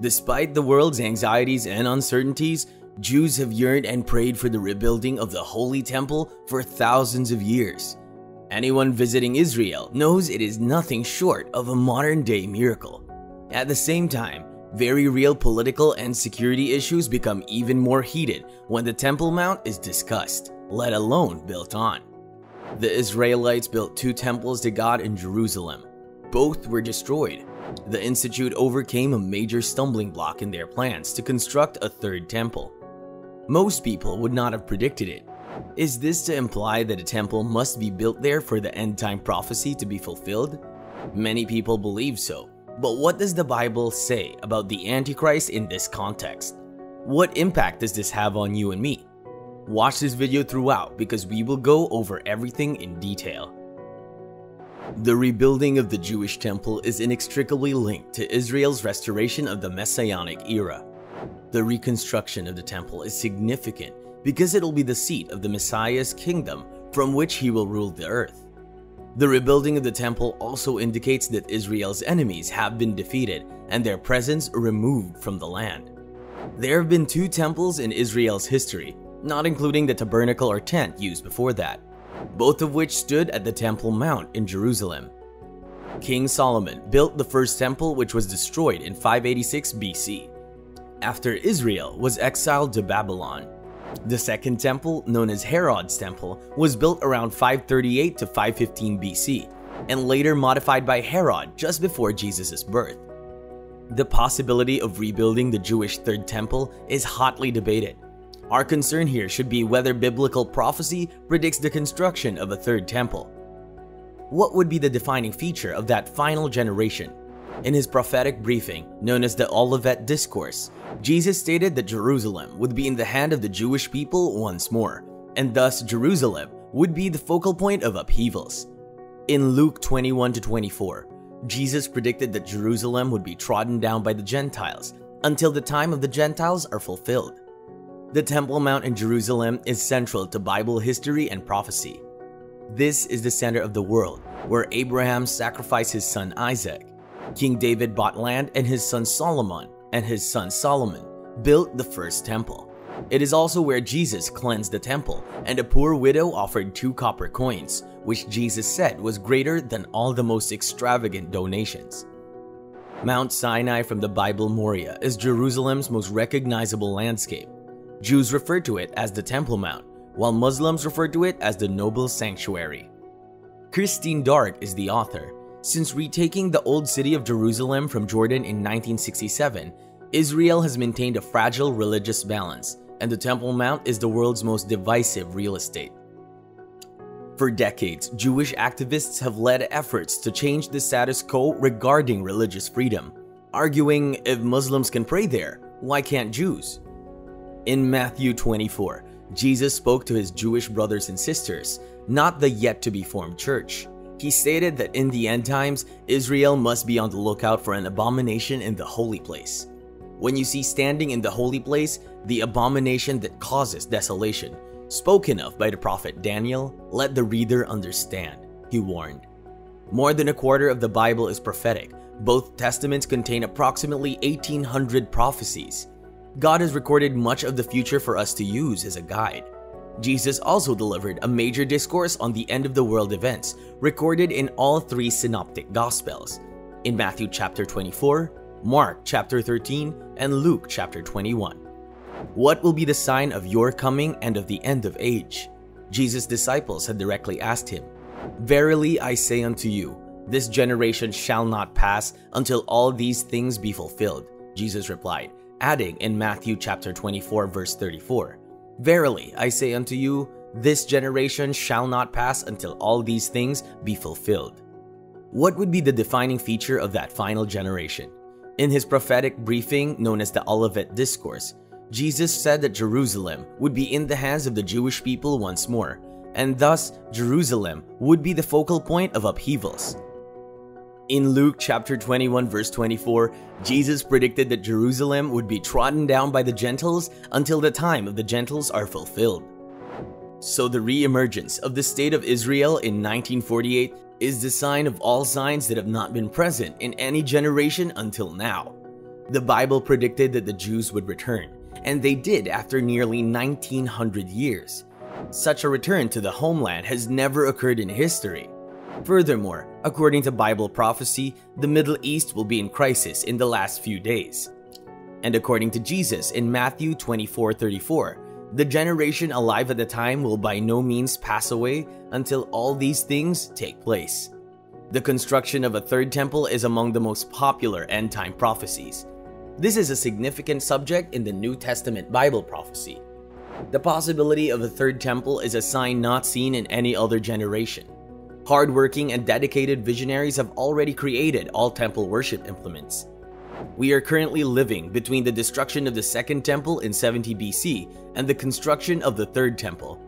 Despite the world's anxieties and uncertainties, Jews have yearned and prayed for the rebuilding of the Holy Temple for thousands of years. Anyone visiting Israel knows it is nothing short of a modern-day miracle. At the same time, very real political and security issues become even more heated when the Temple Mount is discussed, let alone built on. The Israelites built 2 temples to God in Jerusalem. Both were destroyed. The Institute overcame a major stumbling block in their plans to construct a 3rd temple. Most people would not have predicted it. Is this to imply that a temple must be built there for the end-time prophecy to be fulfilled? Many people believe so, but what does the Bible say about the Antichrist in this context? What impact does this have on you and me? Watch this video throughout because we will go over everything in detail. The rebuilding of the Jewish temple is inextricably linked to Israel's restoration of the Messianic era. The reconstruction of the temple is significant because it will be the seat of the Messiah's kingdom from which he will rule the earth. The rebuilding of the temple also indicates that Israel's enemies have been defeated and their presence removed from the land. There have been 2 temples in Israel's history, not including the tabernacle or tent used before that, both of which stood at the Temple Mount in Jerusalem. King Solomon built the first temple, which was destroyed in 586 BC, after Israel was exiled to Babylon. The second temple, known as Herod's temple, was built around 538 to 515 BC, and later modified by Herod just before Jesus' birth. The possibility of rebuilding the Jewish 3rd temple is hotly debated. Our concern here should be whether biblical prophecy predicts the construction of a 3rd temple. What would be the defining feature of that final generation? In his prophetic briefing, known as the Olivet Discourse, Jesus stated that Jerusalem would be in the hand of the Jewish people once more, and thus Jerusalem would be the focal point of upheavals. In Luke 21-24, Jesus predicted that Jerusalem would be trodden down by the Gentiles until the time of the Gentiles are fulfilled. The Temple Mount in Jerusalem is central to Bible history and prophecy. This is the center of the world, where Abraham sacrificed his son Isaac. King David bought land, and his son Solomon built the first temple. It is also where Jesus cleansed the temple, and a poor widow offered 2 copper coins, which Jesus said was greater than all the most extravagant donations. Mount Sinai from the Bible Moriah is Jerusalem's most recognizable landscape. Jews refer to it as the Temple Mount, while Muslims refer to it as the Noble Sanctuary. Christine Dark is the author. Since retaking the old city of Jerusalem from Jordan in 1967, Israel has maintained a fragile religious balance, and the Temple Mount is the world's most divisive real estate. For decades, Jewish activists have led efforts to change the status quo regarding religious freedom, arguing if Muslims can pray there, why can't Jews? In Matthew 24, Jesus spoke to his Jewish brothers and sisters, not the yet-to-be-formed church. He stated that in the end times, Israel must be on the lookout for an abomination in the holy place. When you see standing in the holy place, the abomination that causes desolation, spoken of by the prophet Daniel, let the reader understand, he warned. More than a quarter of the Bible is prophetic. Both testaments contain approximately 1,800 prophecies. God has recorded much of the future for us to use as a guide. Jesus also delivered a major discourse on the end-of-the-world events, recorded in all 3 synoptic Gospels, in Matthew chapter 24, Mark chapter 13, and Luke chapter 21. What will be the sign of your coming and of the end of age? Jesus' disciples had directly asked him. Verily I say unto you, this generation shall not pass until all these things be fulfilled. Jesus replied, adding in Matthew chapter 24 verse 34, Verily I say unto you, this generation shall not pass until all these things be fulfilled. What would be the defining feature of that final generation? In his prophetic briefing known as the Olivet Discourse, Jesus said that Jerusalem would be in the hands of the Jewish people once more, and thus Jerusalem would be the focal point of upheavals. In Luke chapter 21 verse 24, Jesus predicted that Jerusalem would be trodden down by the Gentiles until the time of the Gentiles are fulfilled. So the re-emergence of the State of Israel in 1948 is the sign of all signs that have not been present in any generation until now. The Bible predicted that the Jews would return, and they did after nearly 1900 years. Such a return to the homeland has never occurred in history. Furthermore, according to Bible prophecy, the Middle East will be in crisis in the last few days. And according to Jesus in Matthew 24:34, the generation alive at the time will by no means pass away until all these things take place. The construction of a third temple is among the most popular end-time prophecies. This is a significant subject in the New Testament Bible prophecy. The possibility of a third temple is a sign not seen in any other generation. Hardworking and dedicated visionaries have already created all temple worship implements. We are currently living between the destruction of the Second Temple in 70 BC and the construction of the Third Temple.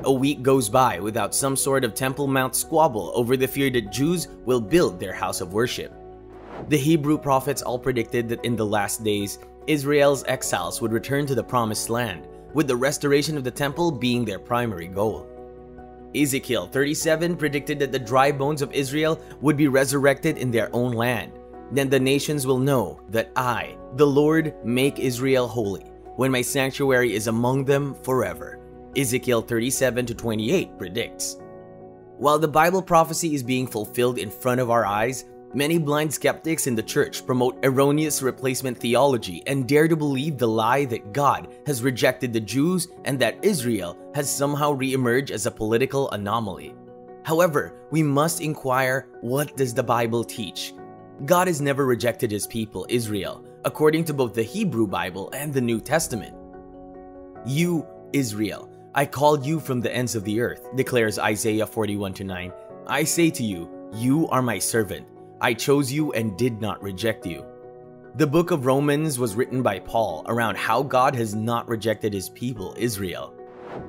A week goes by without some sort of Temple Mount squabble over the fear that Jews will build their house of worship. The Hebrew prophets all predicted that in the last days, Israel's exiles would return to the Promised Land, with the restoration of the temple being their primary goal. Ezekiel 37 predicted that the dry bones of Israel would be resurrected in their own land. Then the nations will know that I, the Lord, make Israel holy, when my sanctuary is among them forever. Ezekiel 37-28 predicts. While the Bible prophecy is being fulfilled in front of our eyes, many blind skeptics in the church promote erroneous replacement theology and dare to believe the lie that God has rejected the Jews and that Israel has somehow re-emerged as a political anomaly. However, we must inquire, what does the Bible teach? God has never rejected his people, Israel, according to both the Hebrew Bible and the New Testament. You, Israel, I called you from the ends of the earth, declares Isaiah 41-9. I say to you, you are my servant. I chose you and did not reject you. The book of Romans was written by Paul around how God has not rejected his people, Israel.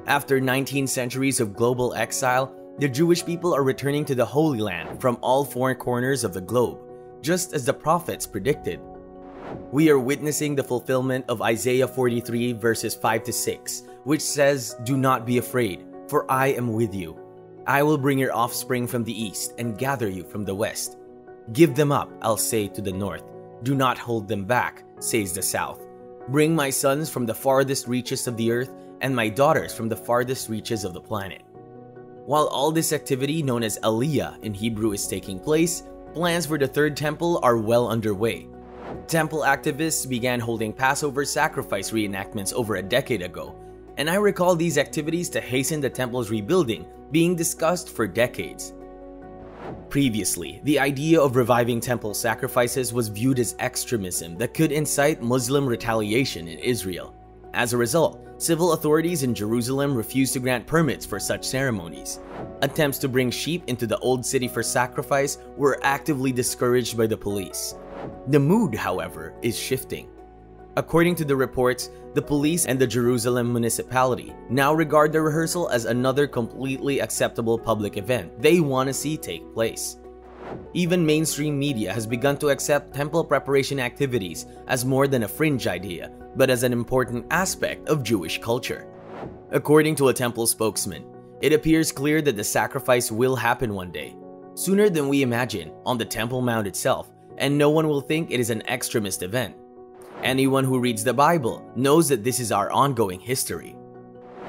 After 19 centuries of global exile, the Jewish people are returning to the Holy Land from all four corners of the globe, just as the prophets predicted. We are witnessing the fulfillment of Isaiah 43 verses 5-6, which says, "Do not be afraid, for I am with you. I will bring your offspring from the east and gather you from the west. Give them up, I'll say to the north. Do not hold them back, says the south. Bring my sons from the farthest reaches of the earth and my daughters from the farthest reaches of the planet." While all this activity known as Aliyah in Hebrew is taking place, plans for the third temple are well underway. Temple activists began holding Passover sacrifice reenactments over a decade ago, and I recall these activities to hasten the temple's rebuilding being discussed for decades. Previously, the idea of reviving temple sacrifices was viewed as extremism that could incite Muslim retaliation in Israel. As a result, civil authorities in Jerusalem refused to grant permits for such ceremonies. Attempts to bring sheep into the old city for sacrifice were actively discouraged by the police. The mood, however, is shifting. According to the reports, the police and the Jerusalem municipality now regard the rehearsal as another completely acceptable public event they want to see take place. Even mainstream media has begun to accept temple preparation activities as more than a fringe idea, but as an important aspect of Jewish culture. According to a temple spokesman, it appears clear that the sacrifice will happen one day, sooner than we imagine, on the Temple Mount itself, and no one will think it is an extremist event. Anyone who reads the Bible knows that this is our ongoing history.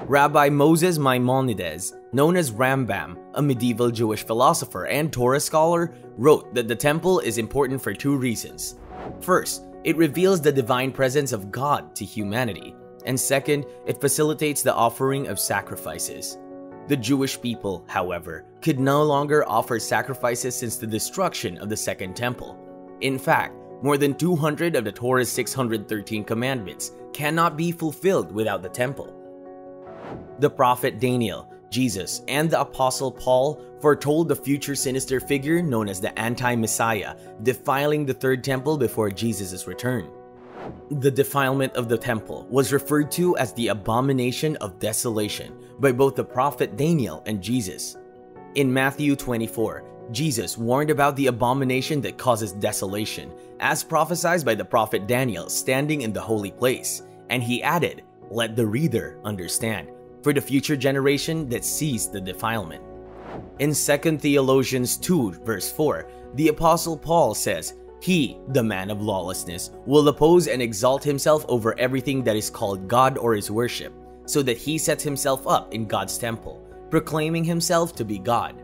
Rabbi Moses Maimonides, known as Rambam, a medieval Jewish philosopher and Torah scholar, wrote that the temple is important for two reasons. First, it reveals the divine presence of God to humanity, and second, it facilitates the offering of sacrifices. The Jewish people, however, could no longer offer sacrifices since the destruction of the Second Temple. In fact, more than 200 of the Torah's 613 commandments cannot be fulfilled without the temple. The prophet Daniel, Jesus, and the apostle Paul foretold the future sinister figure known as the anti-Messiah, defiling the third temple before Jesus' return. The defilement of the temple was referred to as the abomination of desolation by both the prophet Daniel and Jesus. In Matthew 24, Jesus warned about the abomination that causes desolation, as prophesied by the prophet Daniel standing in the holy place, and he added, "Let the reader understand, for the future generation that sees the defilement." In 2 Thessalonians 2 verse 4, the apostle Paul says, He, the man of lawlessness, will oppose and exalt himself over everything that is called God or is worship, so that he sets himself up in God's temple, proclaiming himself to be God.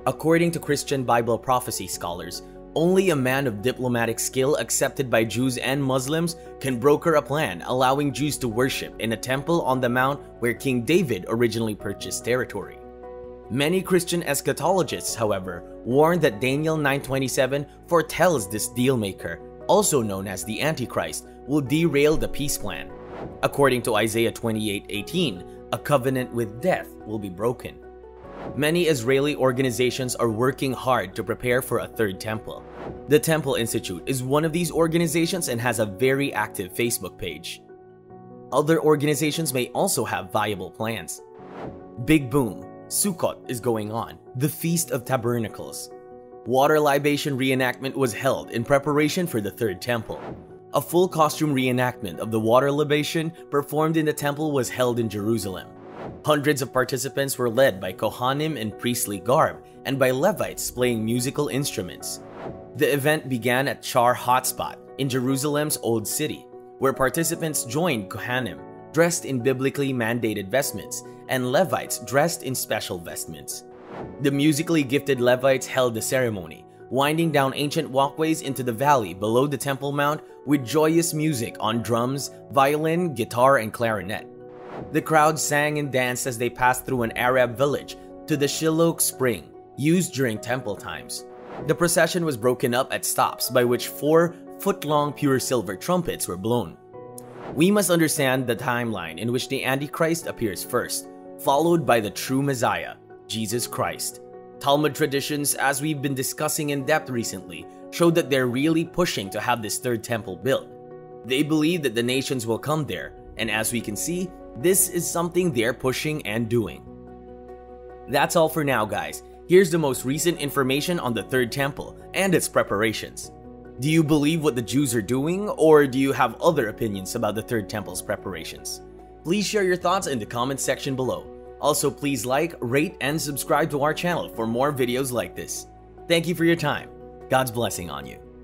According to Christian Bible prophecy scholars, only a man of diplomatic skill accepted by Jews and Muslims can broker a plan allowing Jews to worship in a temple on the mount where King David originally purchased territory. Many Christian eschatologists, however, warn that Daniel 9:27 foretells this dealmaker, also known as the Antichrist, will derail the peace plan. According to Isaiah 28:18, a covenant with death will be broken. Many Israeli organizations are working hard to prepare for a third temple. The Temple Institute is one of these organizations and has a very active Facebook page. Other organizations may also have viable plans. Big boom, Sukkot is going on, the Feast of Tabernacles. Water libation reenactment was held in preparation for the third temple. A full costume reenactment of the water libation performed in the temple was held in Jerusalem. Hundreds of participants were led by Kohanim in priestly garb and by Levites playing musical instruments. The event began at Char Hotspot in Jerusalem's Old City, where participants joined Kohanim, dressed in biblically mandated vestments, and Levites dressed in special vestments. The musically gifted Levites held the ceremony, winding down ancient walkways into the valley below the Temple Mount with joyous music on drums, violin, guitar, and clarinet. The crowd sang and danced as they passed through an Arab village to the Shiloh Spring, used during temple times. The procession was broken up at stops by which 4-foot-long pure silver trumpets were blown. We must understand the timeline in which the Antichrist appears first, followed by the true Messiah, Jesus Christ. Talmud traditions, as we've been discussing in depth recently, show that they're really pushing to have this third temple built. They believe that the nations will come there, and as we can see, this is something they're pushing and doing. That's all for now, guys. Here's the most recent information on the third temple and its preparations. Do you believe what the Jews are doing, or do you have other opinions about the third temple's preparations? Please share your thoughts in the comment section below. Also, please like, rate, and subscribe to our channel for more videos like this. Thank you for your time. God's blessing on you.